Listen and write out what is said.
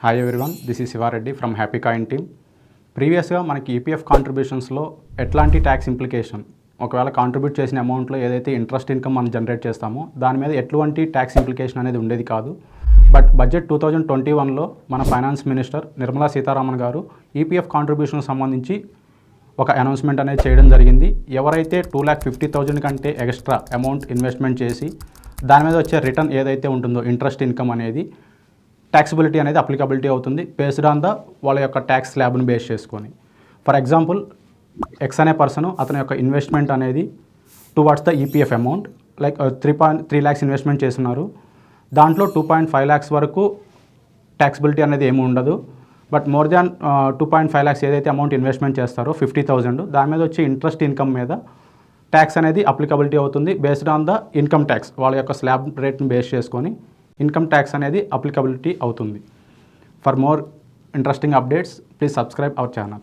Hi everyone, this is Shiva Reddy from Happycoin team. ప్రీవియస్గా మనకి EPF కాంట్రిబ్యూషన్స్లో ఎట్లాంటి ట్యాక్స్ ఇంప్లికేషన్, ఒకవేళ కాంట్రిబ్యూట్ చేసిన అమౌంట్లో ఏదైతే ఇంట్రెస్ట్ ఇన్కమ్ మనం జనరేట్ చేస్తామో దాని మీద ఎటువంటి ట్యాక్స్ ఇంప్లికేషన్ అనేది ఉండేది కాదు. బట్ బడ్జెట్ 2021లో మన ఫైనాన్స్ మినిస్టర్ నిర్మలా సీతారామన్ గారు EPF కాంట్రిబ్యూషన్ సంబంధించి ఒక అనౌన్స్మెంట్ అనేది చేయడం జరిగింది. ఎవరైతే 2,50,000 కంటే ఎక్స్ట్రా అమౌంట్ ఇన్వెస్ట్మెంట్ చేసి దాని మీద వచ్చే రిటర్న్ ఏదైతే ఉంటుందో ఇంట్రెస్ట్ ఇన్కమ్ అనేది ట్యాక్సిబిలిటీ అనేది అప్లికబిలిటీ అవుతుంది బేస్డ్ ఆన్ ద వాళ్ళ యొక్క ట్యాక్స్ స్లాబ్ని బేస్ చేసుకొని. ఫర్ ఎగ్జాంపుల్ ఎక్స్ అనే పర్సన్ అతని యొక్క ఇన్వెస్ట్మెంట్ అనేది towards the EPF amount like 3.3 lakhs investment చేస్తున్నారు. దాంట్లో 2.5 lakhs వరకు ట్యాక్సిబిలిటీ అనేది ఏమి ఉండదు. బట్ మోర్ దాన్ 2.5 lakhs ఏదైతే అమౌంట్ ఇన్వెస్ట్మెంట్ చేస్తారో 50,000 దాని మీద వచ్చే ఇంట్రెస్ట్ ఇన్కమ్ మీద ట్యాక్స్ అనేది అప్లికబిలిటీ అవుతుంది based on the income tax. వాళ్ళ యొక్క స్లాబ్ రేట్ని బేస్ చేసుకొని ఇన్కమ్ ట్యాక్స్ అనేది అప్లికబిలిటీ అవుతుంది. For more interesting updates please subscribe our channel.